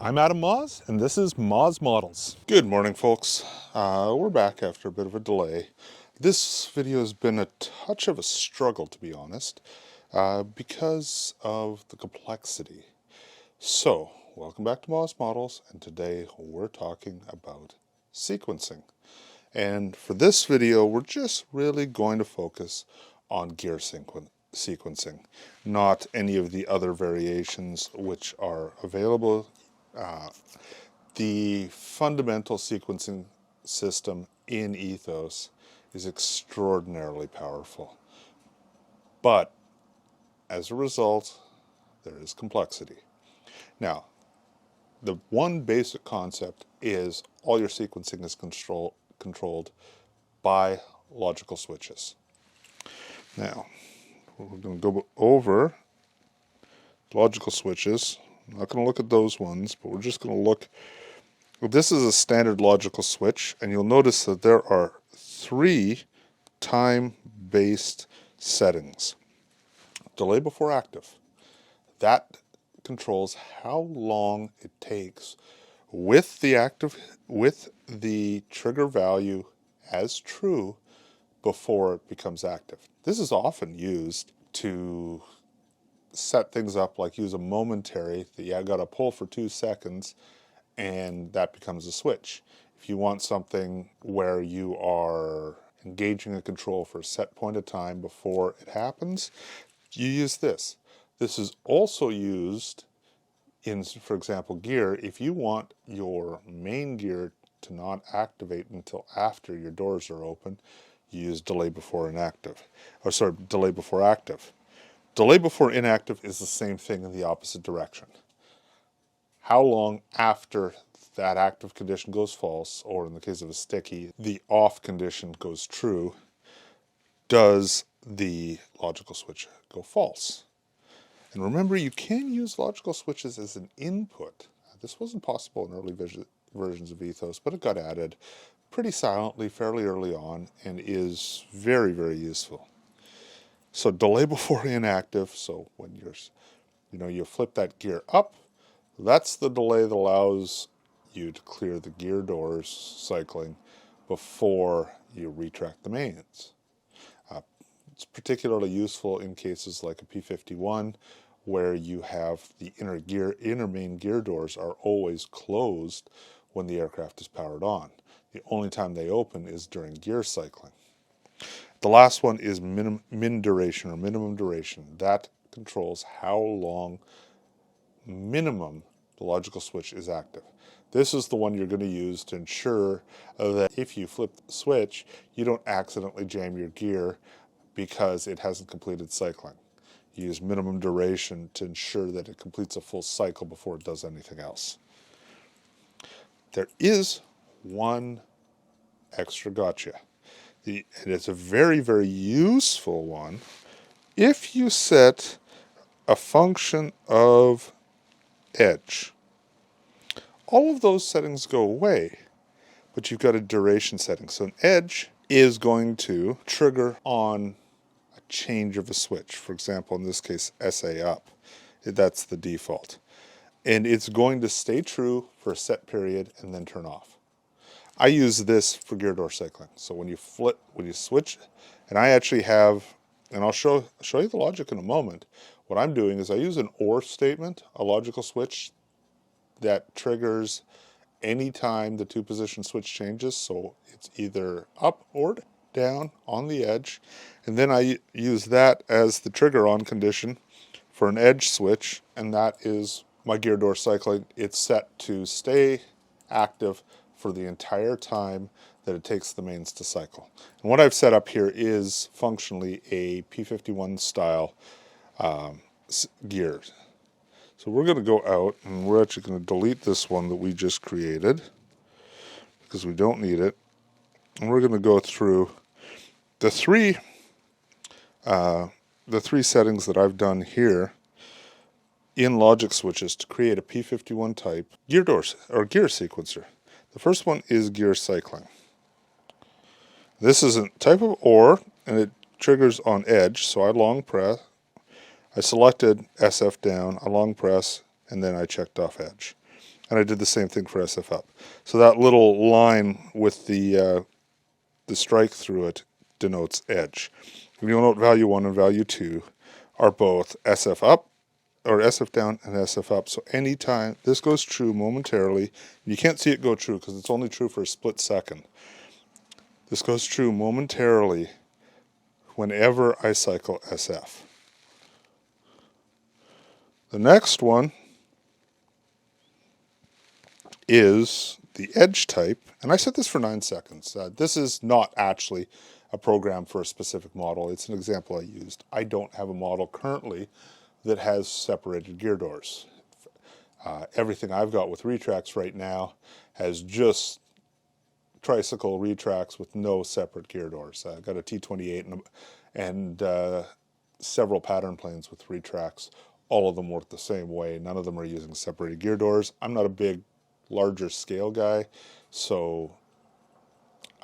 I'm Adam Moz, and this is Moz Models. Good morning, folks. We're back after a bit of a delay. This video has been a touch of a struggle, to be honest, because of the complexity. So, welcome back to Moz Models, and today we're talking about sequencing. And for this video, we're just really going to focus on gear sequencing, not any of the other variations which are available. The fundamental sequencing system in ETHOS is extraordinarily powerful. But as a result, there is complexity. Now, the one basic concept is all your sequencing is controlled by logical switches. Now, we're going to go over logical switches. I'm not going to look at those ones, but we're just going to look. This is a standard logical switch, and you'll notice that there are 3 time-based settings. Delay before active. That controls how long it takes with the trigger value as true before it becomes active. This is often used to set things up, like use a momentary that you got to pull for 2 seconds and that becomes a switch. If you want something where you are engaging a control for a set point of time before it happens, you use this. This is also used in, for example, gear. If you want your main gear to not activate until after your doors are open, you use delay before inactive. Delay before active. Delay before inactive is the same thing in the opposite direction. How long after that active condition goes false, or in the case of a sticky, the off condition goes true, does the logical switch go false? And remember, you can use logical switches as an input. This wasn't possible in early versions of ETHOS, but it got added pretty silently, fairly early on, and is very, very useful. So delay before inactive, so when you flip that gear up, that's the delay that allows you to clear the gear doors cycling before you retract the mains. It's particularly useful in cases like a P51, where you have the inner main gear doors are always closed when the aircraft is powered on. The only time they open is during gear cycling. The last one is min duration, or minimum duration. That controls how long minimum the logical switch is active. This is the one you're going to use to ensure that if you flip the switch, you don't accidentally jam your gear because it hasn't completed cycling. You use minimum duration to ensure that it completes a full cycle before it does anything else. There is one extra gotcha. And it's a very, very useful one. If you set a function of edge, all of those settings go away, but you've got a duration setting. So an edge is going to trigger on a change of a switch. For example, in this case, SA up. That's the default. And it's going to stay true for a set period and then turn off. I use this for gear door cycling. So when you switch, and I actually have, and I'll show you the logic in a moment. What I'm doing is I use an OR statement, a logical switch that triggers any time the 2-position switch changes. So it's either up or down on the edge. And then I use that as the trigger on condition for an edge switch. And that is my gear door cycling. It's set to stay active for the entire time that it takes the mains to cycle. And what I've set up here is functionally a P51 style gear. So we're going to go out, and we're actually going to delete this one that we just created because we don't need it. And we're going to go through the three settings that I've done here in logic switches to create a P51 type gear doors or gear sequencer. The first one is gear cycling. This is a type of OR, and it triggers on edge, so I long press. I selected SF down, I long press, and then I checked off edge. And I did the same thing for SF up. So that little line with the strike through it denotes edge. And you'll note value 1 and value 2 are both SF up, or SF down and SF up. So anytime this goes true momentarily, you can't see it go true because it's only true for a split second. This goes true momentarily whenever I cycle SF. The next one is the edge type, and I set this for 9 seconds. This is not actually a program for a specific model. It's an example I used. I don't have a model currently that has separated gear doors. Everything I've got with retracts right now has just tricycle retracts with no separate gear doors. I've got a T28 and several pattern planes with retracts. All of them work the same way. None of them are using separated gear doors. I'm not a big, larger scale guy, so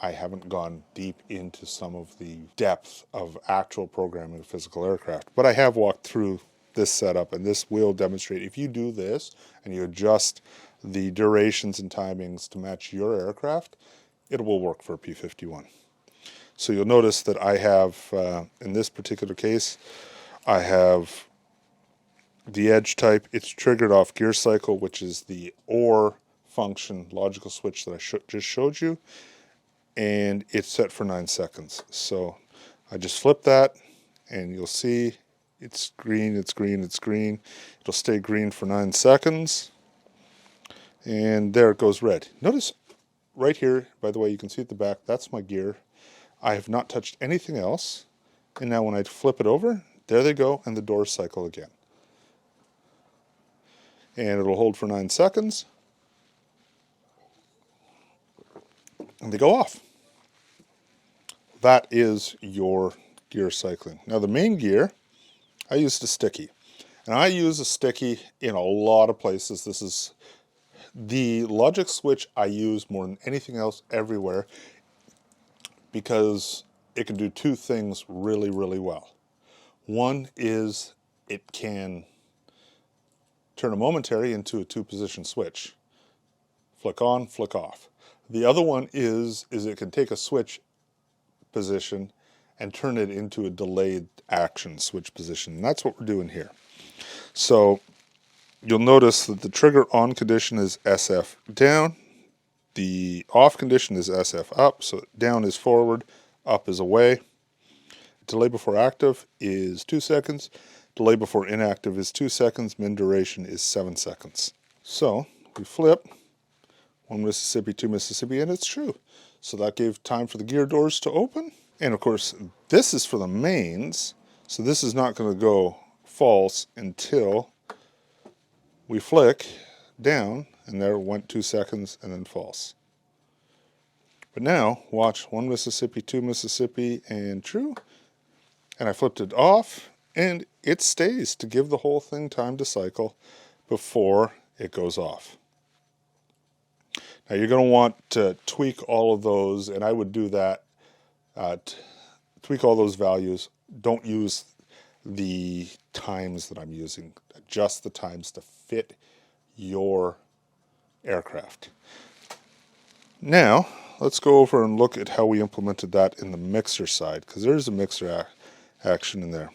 I haven't gone deep into some of the depth of actual programming of physical aircraft. But I have walked through this setup, and this will demonstrate if you do this and you adjust the durations and timings to match your aircraft, it will work for a P-51. So you'll notice that I have, in this particular case, I have the edge type. It's triggered off gear cycle, which is the OR function logical switch that I just showed you, and it's set for 9 seconds. So I just flip that, and you'll see it's green, it's green, it's green. It'll stay green for 9 seconds, and there it goes red. Notice right here, by the way, you can see at the back, that's my gear. I have not touched anything else, and now when I flip it over, there they go, and the doors cycle again. And it'll hold for 9 seconds, and they go off. That is your gear cycling. Now the main gear, I used a sticky. And I use a sticky in a lot of places. This is the logic switch I use more than anything else everywhere because it can do 2 things really, really well. One is it can turn a momentary into a 2-position switch. Flick on, flick off. The other one is it can take a switch position and turn it into a delayed action switch position. And that's what we're doing here. So you'll notice that the trigger on condition is SF down. The off condition is SF up. So down is forward, up is away. Delay before active is 2 seconds. Delay before inactive is 2 seconds. Min duration is 7 seconds. So we flip 1 Mississippi, 2 Mississippi, and it's true. So that gave time for the gear doors to open. And of course, this is for the mains. So this is not going to go false until we flick down, and there went 2 seconds and then false. But now, watch 1 Mississippi, 2 Mississippi, and true. And I flipped it off, and it stays to give the whole thing time to cycle before it goes off. Now you're going to want to tweak all of those, and I would do that. Tweak all those values. Don't use the times that I'm using. Adjust the times to fit your aircraft. Now, let's go over and look at how we implemented that in the mixer side, because there's a mixer action in there.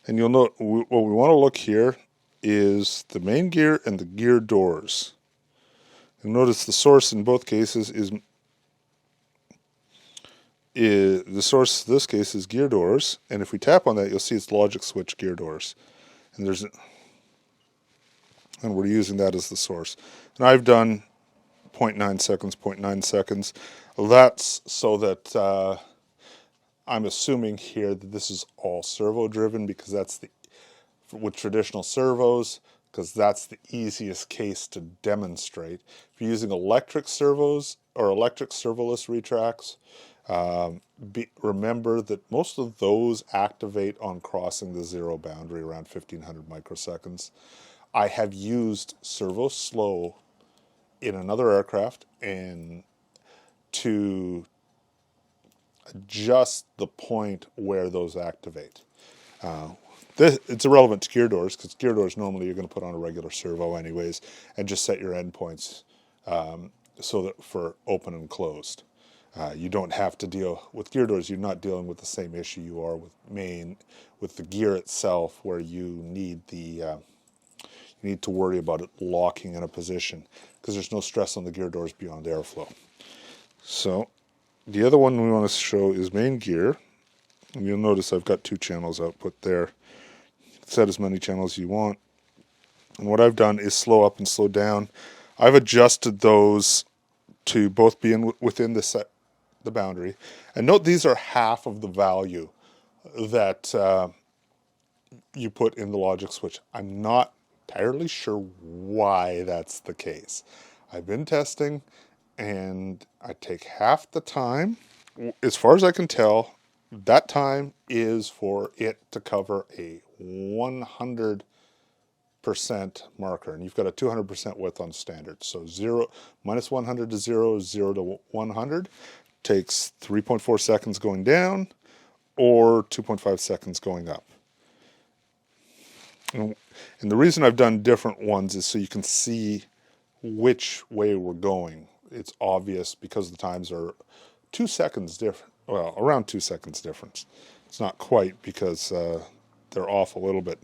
And you'll note what we want to look here is the main gear and the gear doors. You'll notice the source in both cases is the source in this case is gear doors, and if we tap on that, you'll see it's logic switch gear doors, and we're using that as the source. And I've done 0.9 seconds, 0.9 seconds. That's so that I'm assuming here that this is all servo driven, because that's with traditional servos, because that's the easiest case to demonstrate. If you're using electric servos or electric servoless retracts, remember that most of those activate on crossing the zero boundary around 1500 microseconds. I have used servo slow in another aircraft and to adjust the point where those activate. It's irrelevant to gear doors, because gear doors normally you're going to put on a regular servo anyways, and just set your endpoints so that for open and closed. You don't have to deal with gear doors. You're not dealing with the same issue you are with the gear itself, where you need to worry about it locking in a position, because there's no stress on the gear doors beyond airflow. So the other one we want to show is main gear. And you'll notice I've got 2 channels output there. Set as many channels as you want. And what I've done is slow up and slow down. I've adjusted those to both be within the boundary. And note these are half of the value that you put in the logic switch. I'm not entirely sure why that's the case. I've been testing, and I take half the time. As far as I can tell, that time is for it to cover a 100% marker, and you've got a 200% width on standard. So minus 100 to 0 to 100 takes 3.4 seconds going down, or 2.5 seconds going up. And the reason I've done different ones is so you can see which way we're going. It's obvious because the times are 2 seconds different. Well, around 2 seconds difference. It's not quite, because they're off a little bit.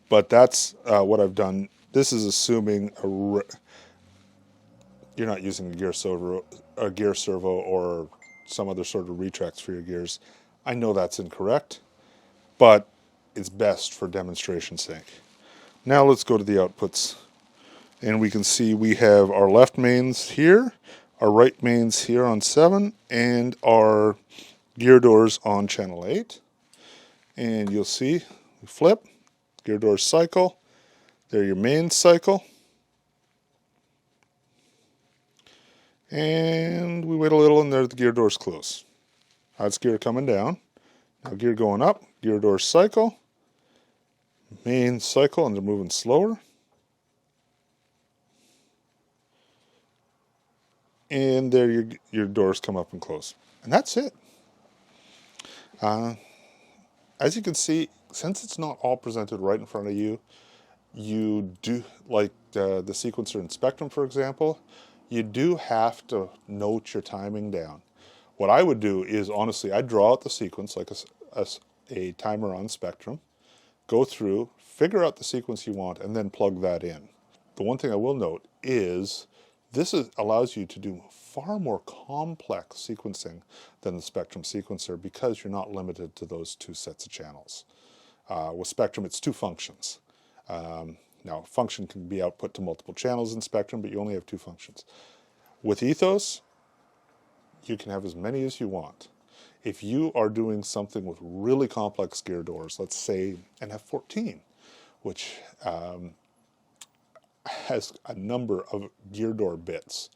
But that's what I've done. This is assuming you're not using a gear servo or some other sort of retracts for your gears. I know that's incorrect, but it's best for demonstration's sake. Now let's go to the outputs. And we can see we have our left mains here, our right mains here on 7, and our gear doors on channel 8. And you'll see, we flip, gear doors cycle, they're your main cycle. And we wait a little, and there the gear doors close. That's gear coming down. Now gear going up, gear doors cycle, main cycle, and they're moving slower. And there your doors come up and close. And that's it. As you can see, since it's not all presented right in front of you, you do, like the sequencer in Spectrum, for example, you do have to note your timing down. What I would do is, honestly, I'd draw out the sequence like a timer on Spectrum, go through, figure out the sequence you want, and then plug that in. The one thing I will note is this allows you to do far more complex sequencing than the Spectrum sequencer, because you're not limited to those 2 sets of channels. With Spectrum, it's 2 functions. Now, function can be output to multiple channels in Spectrum, but you only have 2 functions. With ETHOS, you can have as many as you want. If you are doing something with really complex gear doors, let's say an F14, which has a number of gear door bits,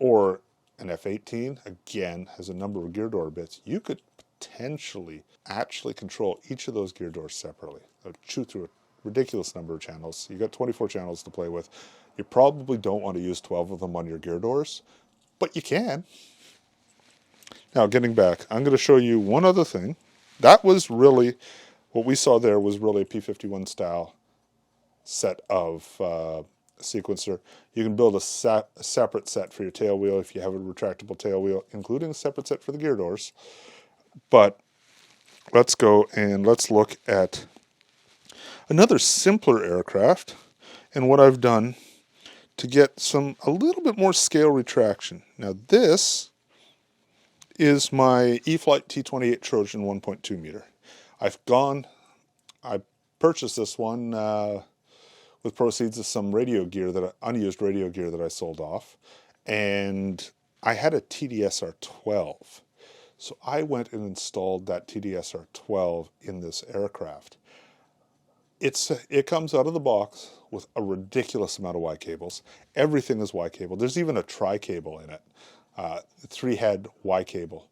or an F18, again, has a number of gear door bits, you could potentially actually control each of those gear doors separately. Chew through a ridiculous number of channels. You got 24 channels to play with. You probably don't want to use 12 of them on your gear doors, but you can. Now, getting back, I'm going to show you one other thing. That was really, what we saw there was really a P51 style set of sequencer. You can build a separate set for your tail wheel if you have a retractable tail wheel, including a separate set for the gear doors. But let's go and let's look at another simpler aircraft and what I've done to get a little bit more scale retraction. Now this is my E-Flite T28 Trojan 1.2 meter. I purchased this one with proceeds of some unused radio gear that I sold off, and I had a TDSR-12. So I went and installed that TDSR-12 in this aircraft. It comes out of the box with a ridiculous amount of Y cables. Everything is Y cable. There's even a tri-cable in it, 3-head Y cable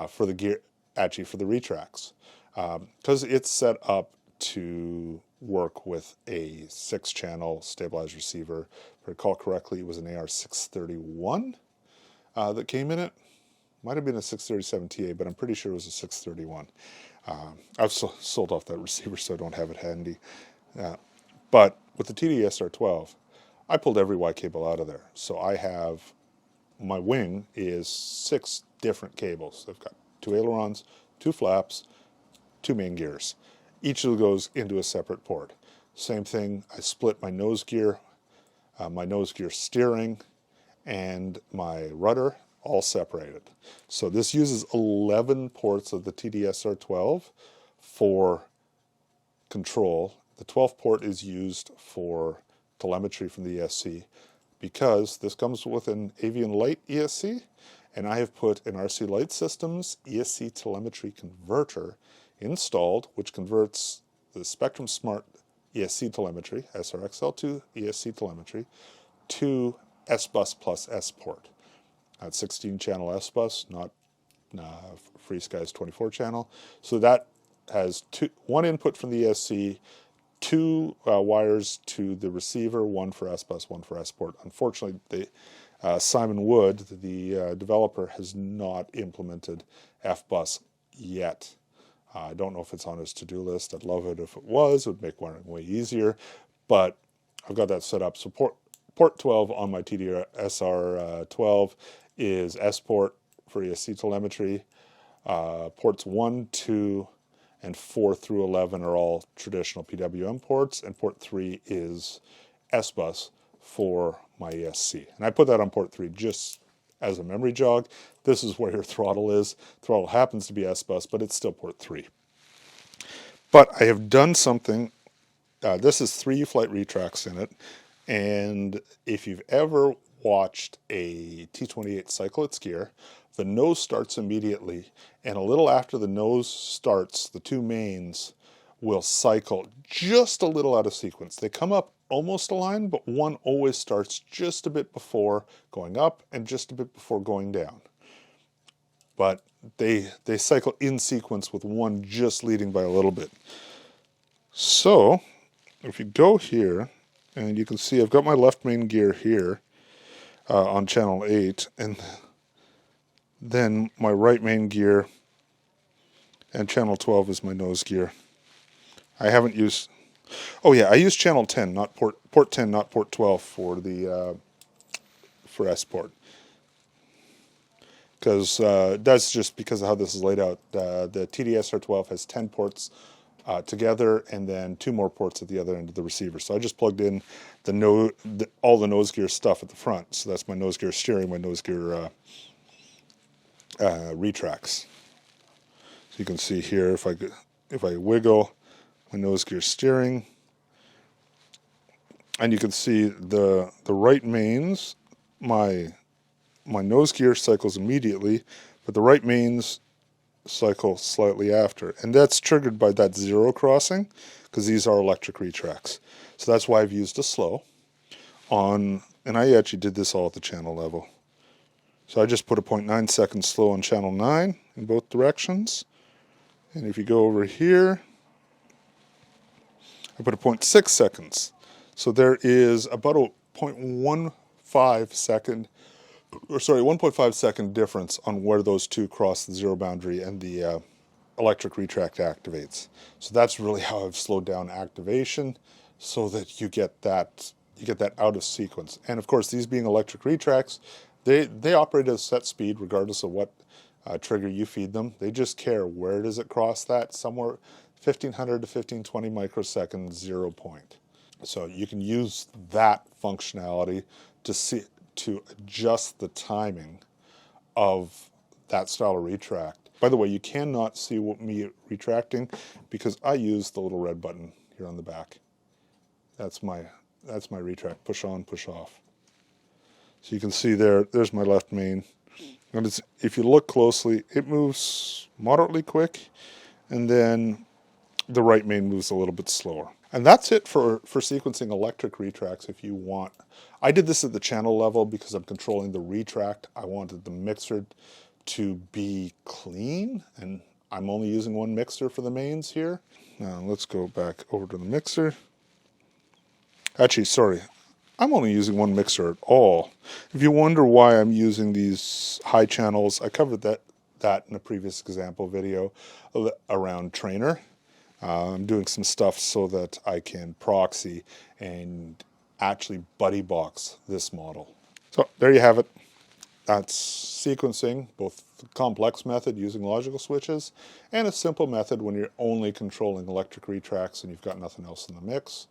for the gear, actually for the retracts, because it's set up to work with a 6-channel stabilized receiver. If I recall correctly, it was an AR631 that came in it. Might have been a 637 TA, but I'm pretty sure it was a 631. I've sold off that receiver, so I don't have it handy. But with the TD-SR12, I pulled every Y cable out of there. So I have, my wing is 6 different cables. I've got 2 ailerons, 2 flaps, 2 main gears. Each of them goes into a separate port. Same thing, I split my nose gear steering, and my rudder, all separated. So this uses 11 ports of the TD-SR12 for control. The 12th port is used for telemetry from the ESC, because this comes with an E-Flite ESC, and I have put an RC Light Systems ESC telemetry converter installed, which converts the Spectrum Smart ESC telemetry, SRXL2 ESC telemetry, to S-Bus plus S-Port. That's 16-channel S-Bus, not FreeSky's 24-channel. So that has one input from the ESC, 2 wires to the receiver, 1 for S-Bus, 1 for S-Port. Unfortunately, Simon Wood, the developer, has not implemented F-Bus yet. I don't know if it's on his to-do list. I'd love it if it was. It would make wiring way easier. But I've got that set up. So port 12 on my TD-SR12 is S-Port for ESC telemetry. Ports 1, 2, and 4 through 11 are all traditional PWM ports, and port 3 is S-Bus for my ESC. And I put that on port 3 just as a memory jog. This is where your throttle is. Throttle happens to be S-Bus, but it's still port 3. But I have done something. This is 3 E-Flite retracts in it, and if you've ever watched a T28 cycle its gear, the nose starts immediately, and a little after the nose starts, the 2 mains will cycle just a little out of sequence. They come up almost aligned, but one always starts just a bit before going up and just a bit before going down. But they cycle in sequence with one just leading by a little bit. So if you go here, and you can see I've got my left main gear here on channel 8, and then my right main gear and channel 12 is my nose gear. I haven't used, oh yeah, I use channel 10, not port 10, not port 12 for the for S-Port. Because that's just because of how this is laid out. The TD-SR12 has 10 ports together, and then 2 more ports at the other end of the receiver. So I just plugged in all the nose gear stuff at the front. So that's my nose gear steering, my nose gear retracts. So you can see here, if I wiggle my nose gear steering, and you can see the right mains, my nose gear cycles immediately, but the right mains cycle slightly after. And that's triggered by that 0 crossing, because these are electric retracts. So that's why I've used a slow on, and I actually did this all at the channel level. So I just put a 0.9 second slow on channel 9 in both directions. And if you go over here, I put a 0.6 seconds. So there is about a 0.15 second, or sorry, 1.5 second difference on where those 2 cross the 0 boundary and the electric retract activates. So that's really how I've slowed down activation, so that you get that out of sequence. And of course, these being electric retracts, they operate at a set speed regardless of what trigger you feed them. They just care where does it cross that, somewhere 1500 to 1520 microseconds 0 point. So you can use that functionality to adjust the timing of that style of retract. By the way, you cannot see me retracting because I use the little red button here on the back. That's my retract, push on, push off. So you can see there's my left main. And if you look closely, it moves moderately quick, and then the right main moves a little bit slower. And that's it for sequencing electric retracts if you want. I did this at the channel level because I'm controlling the retract. I wanted the mixer to be clean, and I'm only using 1 mixer for the mains here. Now let's go back over to the mixer. Actually, sorry, I'm only using 1 mixer at all. If you wonder why I'm using these high channels, I covered that that in a previous example video around trainer. I'm doing some stuff so that I can proxy and actually buddy box this model. So there you have it. That's sequencing, both the complex method using logical switches and a simple method when you're only controlling electric retracts and you've got nothing else in the mix.